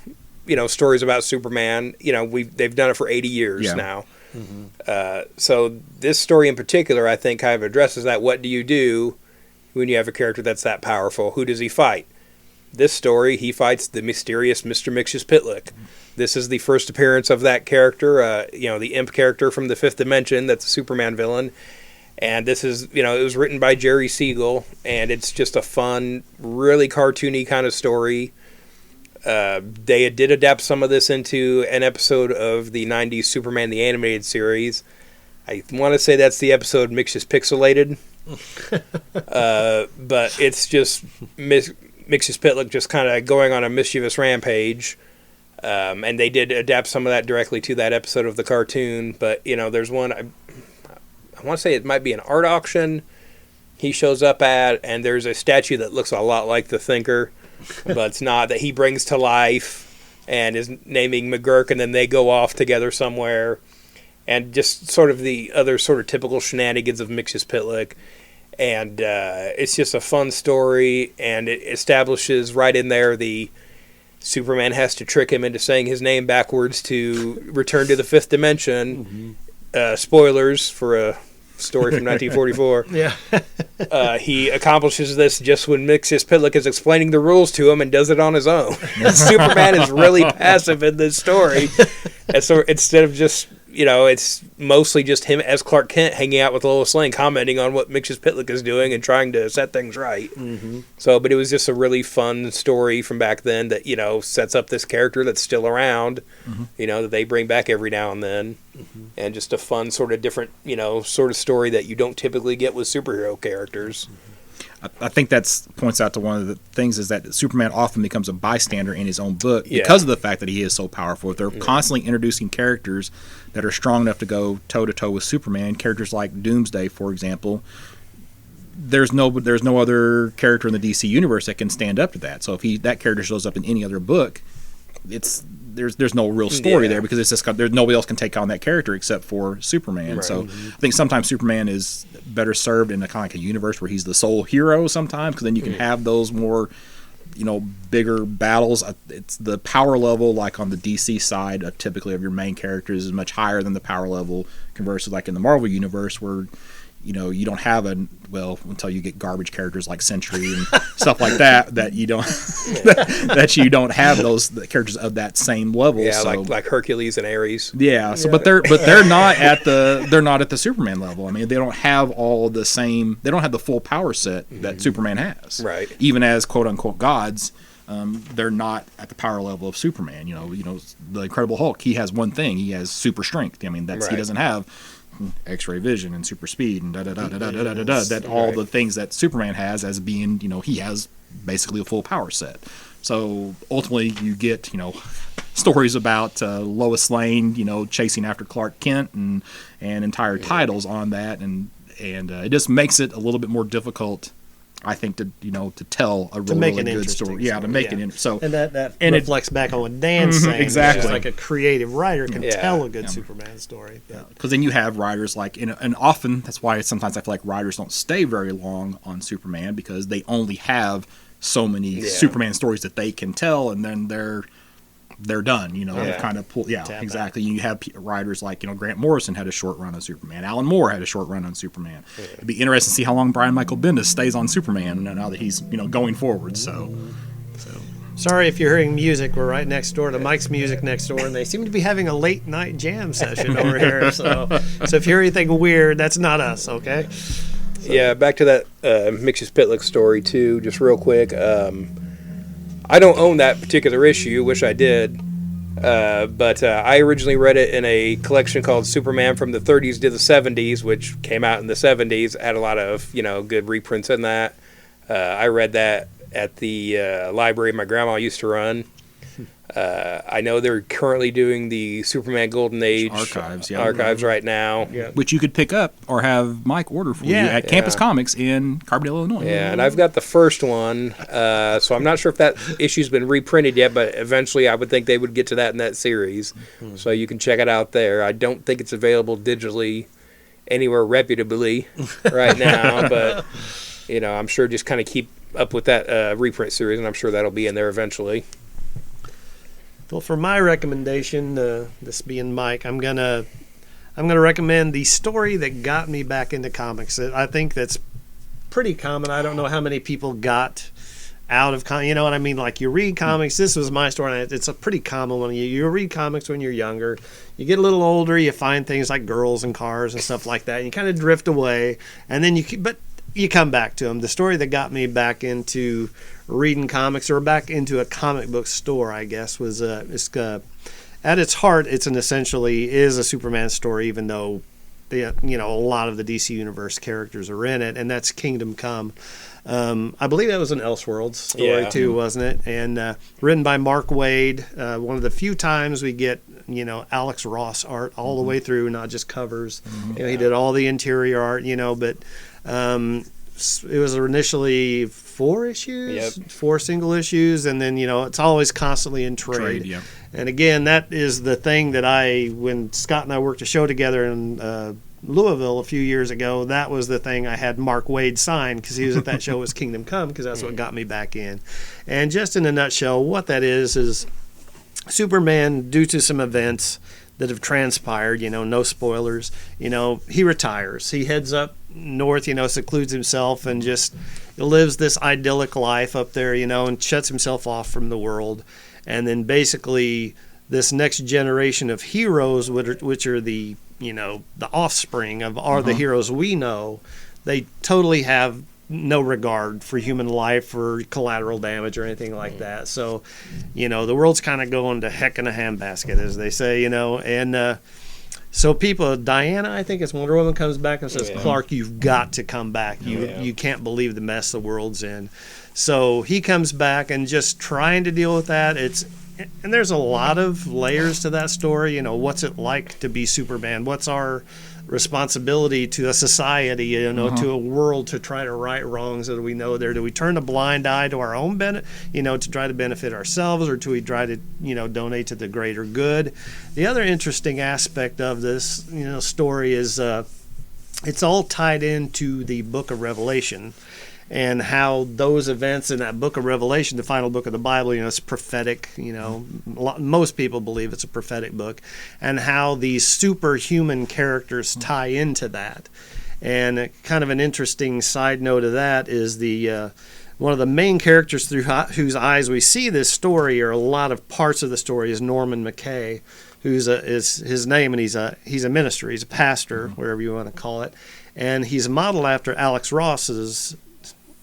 stories about Superman. They've done it for 80 years now. Mm-hmm. So this story in particular, I think, kind of addresses that. What do you do when you have a character that's that powerful? Who does he fight? This story, he fights the mysterious Mr. Mxyzptlk. This is the first appearance of that character, the imp character from the Fifth Dimension that's a Superman villain. And this is, it was written by Jerry Siegel, and it's just a fun, really cartoony kind of story. They did adapt some of this into an episode of the 90s Superman the Animated Series. I want to say that's the episode Mxyzpixelated. But it's just Mxyzptlk just kind of going on a mischievous rampage. And they did adapt some of that directly to that episode of the cartoon. But, there's one, I want to say it might be an art auction he shows up at, and there's a statue that looks a lot like the Thinker, but it's not, that he brings to life and is naming McGurk, and then they go off together somewhere. And just sort of the other sort of typical shenanigans of Mxyzptlk. And it's just a fun story, and it establishes right in there the Superman has to trick him into saying his name backwards to return to the Fifth Dimension. Mm-hmm. Spoilers for a story from 1944. Yeah. He accomplishes this just when Mxyzptlk is explaining the rules to him and does it on his own. Superman is really passive in this story. And so instead of just, it's mostly just him as Clark Kent hanging out with Lois Lane, commenting on what Mxyzptlk is doing and trying to set things right. Mm-hmm. But it was just a really fun story from back then that, sets up this character that's still around, mm-hmm. That they bring back every now and then. Mm-hmm. And just a fun sort of different, sort of story that you don't typically get with superhero characters. Mm-hmm. I think that points out to one of the things is that Superman often becomes a bystander in his own book because of the fact that he is so powerful. They're constantly introducing characters that are strong enough to go toe-to-toe with Superman. Characters like Doomsday, for example. There's no other character in the DC universe that can stand up to that. So if that character shows up in any other book, there's no real story there because it's just there's nobody else can take on that character except for Superman. Right. So I think sometimes Superman is better served in a kind of like a universe where he's the sole hero sometimes, because then you can have those more bigger battles. It's the power level like on the DC side typically of your main characters is much higher than the power level conversely like in the Marvel universe where you don't have until you get garbage characters like Sentry and stuff like that you don't that you don't have those characters of that same level. Yeah, so, like Hercules and Ares. Yeah, so but they're not at the Superman level. I mean, they don't have they don't have the full power set that Superman has. Right. Even as quote unquote gods, they're not at the power level of Superman. The Incredible Hulk, he has one thing, he has super strength. I mean, he doesn't have X-ray vision and super speed and that all the things that Superman has as being, he has basically a full power set. So ultimately you get, stories about Lois Lane, chasing after Clark Kent and entire titles on that. And it just makes it a little bit more difficult, I think, to tell a really good story. Yeah, to make it interesting. So and that reflects back on what Dan's saying. Exactly, like a creative writer can tell a good Superman story. Because then you have writers like, and often that's why sometimes I feel like writers don't stay very long on Superman because they only have so many Superman stories that they can tell, and then they're done. Kind of pull. Yeah, tap exactly. Out. You have writers like Grant Morrison had a short run on Superman. Alan Moore had a short run on Superman. Yeah. It'd be interesting to see how long Brian Michael Bendis stays on Superman now that he's going forward. So. Sorry if you're hearing music. We're right next door to Mike's Music next door, and they seem to be having a late night jam session over here. So if you hear anything weird, that's not us. Okay. So. Yeah, back to that Mixus Pitlick story too. Just real quick, I don't own that particular issue. Wish I did, but I originally read it in a collection called Superman from the 30s to the 70s, which came out in the 70s. Had a lot of good reprints in that. I read that at the library my grandma used to run. I know they're currently doing the Superman Golden Age archives right now, which you could pick up or have Mike order for you at Campus Comics in Carbondale, Illinois. Yeah, and I've got the first one, so I'm not sure if that issue's been reprinted yet, but eventually I would think they would get to that in that series, so you can check it out there. I don't think it's available digitally anywhere reputably right now, but I'm sure just kind of keep up with that reprint series, and I'm sure that'll be in there eventually. Well, for my recommendation, this being Mike, I'm gonna recommend the story that got me back into comics. I think that's pretty common. I don't know how many people got out of you know what I mean? Like, you read comics. This was my story. And it's a pretty common one. You read comics when you're younger. You get a little older. You find things like girls and cars and stuff like that. And you kind of drift away, and then you come back to them. The story that got me back into reading comics, or back into a comic book store, I guess, was at its heart, it's essentially is a Superman story, even though a lot of the DC Universe characters are in it, and that's Kingdom Come. I believe that was an Elseworlds story too, wasn't it? And written by Mark Waid. One of the few times we get Alex Ross art all the way through, not just covers. He did all the interior art, but it was initially 4 issues, 4 single issues, and then it's always constantly in trade. And again, that is the thing that when Scott and I worked a show together in Louisville a few years ago, that was the thing I had Mark Waid sign, because he was at that show was Kingdom Come, because that's what got me back in. And just in a nutshell, what that is Superman, due to some events that have transpired, no spoilers, he retires. He heads up north, secludes himself and just lives this idyllic life up there, and shuts himself off from the world. And then basically this next generation of heroes, which are the offspring of the heroes we know, they totally have no regard for human life or collateral damage or anything like that. So, the world's kind of going to heck in a handbasket, as they say, and so people, Diana, I think it's Wonder Woman, comes back and says, Clark, you've got to come back. You can't believe the mess the world's in. So he comes back and just trying to deal with that. And there's a lot of layers to that story. What's it like to be Superman? What's our responsibility to a society, to a world, to try to right wrongs that we know there? Do we turn a blind eye to our own benefit, to try to benefit ourselves, or do we try to, donate to the greater good? The other interesting aspect of this, story is it's all tied into the Book of Revelation, and how those events in that Book of Revelation, the final book of the Bible, it's prophetic, most people believe it's a prophetic book, and how these superhuman characters tie into that. And kind of an interesting side note of that is one of the main characters through whose eyes we see this story, or a lot of parts of the story, is Norman McKay, who's is his name, and he's a minister, he's a pastor, whatever you want to call it, and he's modeled after Alex Ross's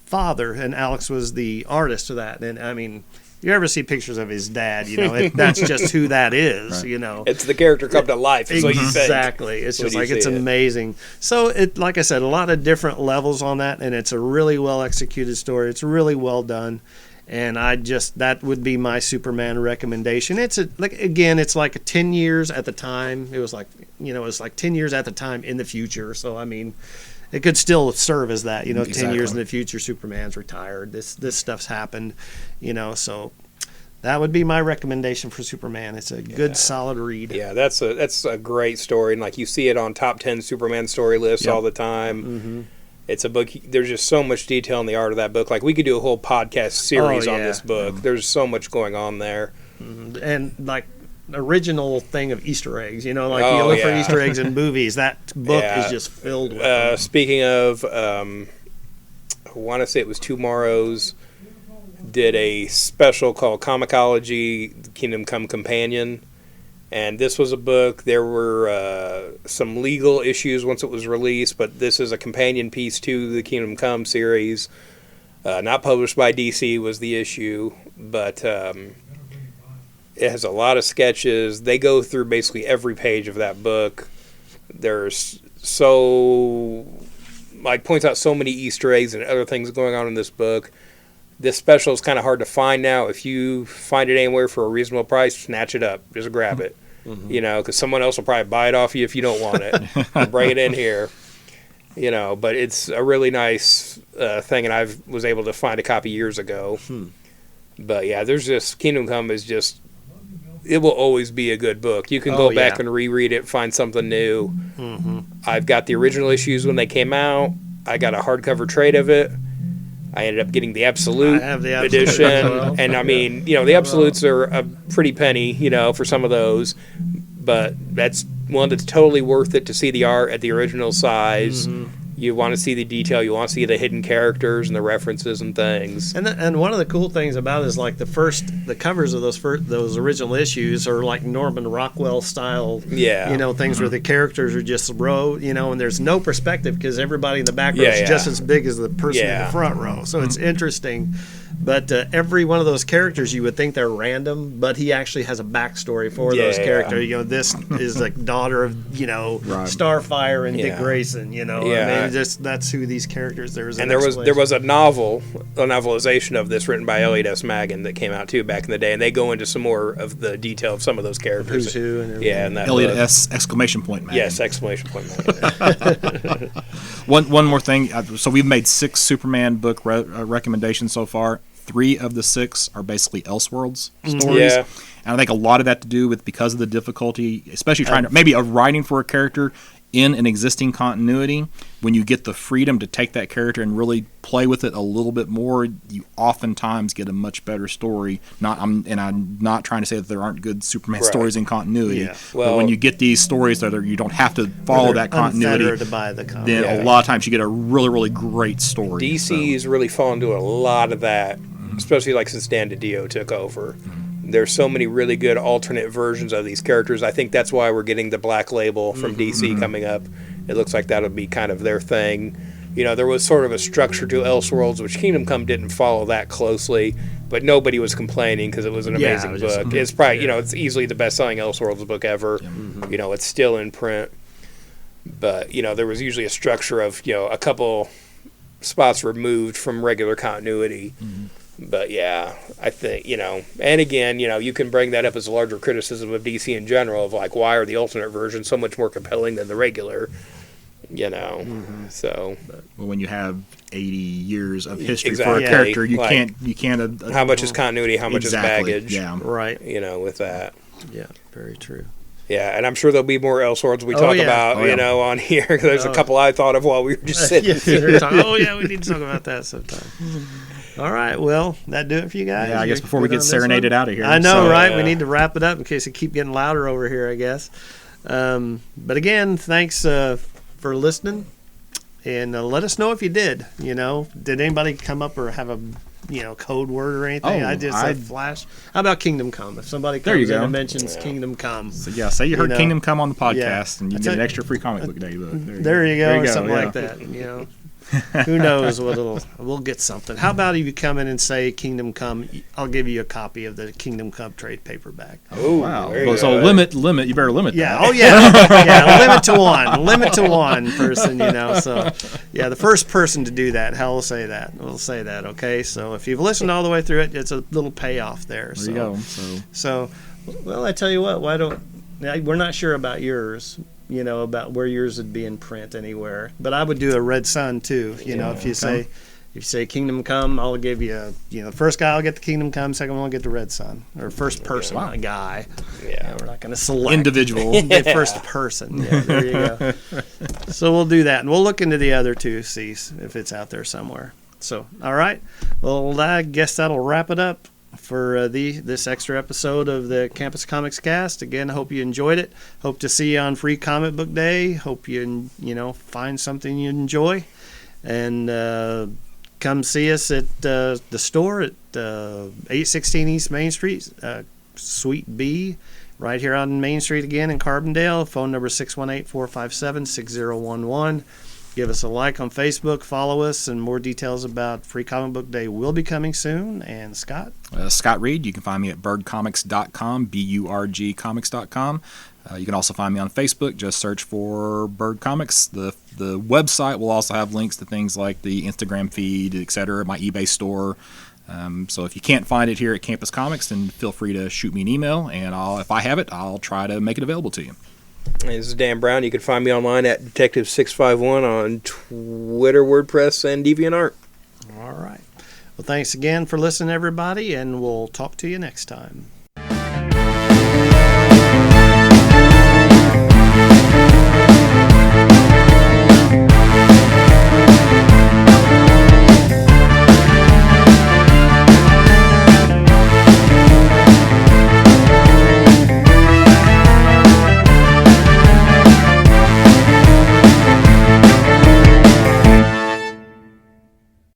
father, and Alex was the artist of that. And I mean, you ever see pictures of his dad, that's just who that is. Right. It's the character come to life. Exactly. It's just like, it's amazing. So like I said, a lot of different levels on that, and it's a really well executed story. It's really well done, and that would be my Superman recommendation. It's like 10 years at the time. It was like 10 years at the time in the future. So I mean, it could still serve as that, 10 years in the future, Superman's retired. This stuff's happened, so that would be my recommendation for Superman. It's a good, solid read. Yeah, that's a great story, and like, you see it on top 10 Superman story lists all the time. Mm-hmm. It's a book. There's just so much detail in the art of that book. Like, we could do a whole podcast series on this book. Mm-hmm. There's so much going on there, and like, original thing of Easter eggs, you look for Easter eggs in movies. That book is just filled with them. Speaking of, I want to say it was Tomorrow's did a special called Comicology Kingdom Come Companion, And this was a book. There were some legal issues once it was released, but this is a companion piece to the Kingdom Come series. Not published by DC was the issue, but it has a lot of sketches. They go through basically every page of that book. There's points out so many Easter eggs and other things going on in this book. This special is kind of hard to find now. If you find it anywhere for a reasonable price, snatch it up. Just grab it. Because someone else will probably buy it off you if you don't want it. Bring it in here. But it's a really nice thing, and I was able to find a copy years ago. But yeah, there's just Kingdom Come is just, it will always be a good book. You can go back and reread it, find something new. I've got the original issues when they came out. I got a hardcover trade of it. I ended up getting the Absolute edition. And I mean, the Absolutes are a pretty penny, for some of those. But that's one that's totally worth it to see the art at the original size. You want to see the detail. You want to see the hidden characters and the references and things. And one of the cool things about it is like the covers of those original issues are like Norman Rockwell style. Things where the characters are just and there's no perspective because everybody in the back row is just as big as the person in the front row. So it's interesting. But every one of those characters, you would think they're random, but he actually has a backstory for those characters. This is like daughter of Starfire and Dick Grayson. I mean, that's who these characters. There was a novelization of this written by Elliot S. Maggin that came out too back in the day, and they go into some more of the detail of some of those characters. Who's who and everything. And that Elliot S. exclamation point Maggin. Yes, exclamation point Maggin. One more thing. So we've made 6 Superman book recommendations so far. 3 of the 6 are basically Elseworlds stories. And I think a lot of that to do with because of the difficulty, especially trying to maybe writing for a character in an existing continuity. When you get the freedom to take that character and really play with it a little bit more, you oftentimes get a much better story. I'm not trying to say that there aren't good Superman stories in continuity. But when you get these stories that you don't have to follow that continuity, to buy the then a lot of times you get a really, really great story. DC's really fallen into a lot of that, especially like since Dan DiDio took over. There's so many really good alternate versions of these characters. I think that's why we're getting the Black Label from DC coming up. It looks like that'll be kind of their thing. There was sort of a structure to Elseworlds, which Kingdom Come didn't follow that closely, but nobody was complaining because it was an amazing book. It's probably, it's easily the best-selling Elseworlds book ever. It's still in print. But, there was usually a structure of, a couple spots removed from regular continuity. But yeah, I think, and again, you can bring that up as a larger criticism of DC in general of like, why are the alternate versions so much more compelling than the regular, so. Well, when you have 80 years of history for a character, you can't. How much is continuity? How much is baggage? Yeah. Right. With that. Yeah, very true. Yeah, and I'm sure there'll be more Elseworlds we talk about, on here. Cause there's a couple I thought of while we were just sitting here. We need to talk about that sometime. All right, well, that do it for you guys? Yeah, I guess before we get serenaded out of here. I know, right? We need to wrap it up in case it keep getting louder over here, I guess. But again, thanks for listening. And let us know if you did. Did anybody come up or have a code word or anything? I just said Flash. How about Kingdom Come? If somebody comes in and mentions Kingdom Come. So say you heard Kingdom Come on the podcast and you get an extra free comic book day book. There you go. Something like that. Who knows we'll get something. How about if you come in and say Kingdom Come, I'll give you a copy of the Kingdom Come trade paperback. Oh, wow. So limit, you better limit that. Oh, limit to one person, So, the first person to do that, we'll say that, okay? So if you've listened all the way through it, it's a little payoff there. There you go. So, well, I tell you what, we're not sure about yours. About where yours would be in print anywhere. But I would do a Red Sun too. If you say Kingdom Come, I'll give you, the first guy I'll get the Kingdom Come, second one I'll get the Red Sun. Or first person guy. Yeah. We're not going to select. Individual. First person. Yeah, there you go. So we'll do that. And we'll look into the other two, see if it's out there somewhere. So, all right. Well, I guess that'll wrap it up for this extra episode of the Campus Comics Cast. Again, I hope you enjoyed it. Hope to see you on Free Comic Book Day. Hope you find something you enjoy, and come see us at the store at 816 East Main Street, Suite B, right here on Main Street again in Carbondale. Phone number 618-457-6011. Give us a like on Facebook, follow us, and more details about Free Comic Book Day will be coming soon. And Scott? Scott Reed. You can find me at birdcomics.com, BURG comics.com. You can also find me on Facebook. Just search for Bird Comics. The website will also have links to things like the Instagram feed, etc., my eBay store. So if you can't find it here at Campus Comics, then feel free to shoot me an email, and if I have it, I'll try to make it available to you. This is Dan Brown. You can find me online at Detective651 on Twitter, WordPress, and DeviantArt. All right. Well, thanks again for listening, everybody, and we'll talk to you next time.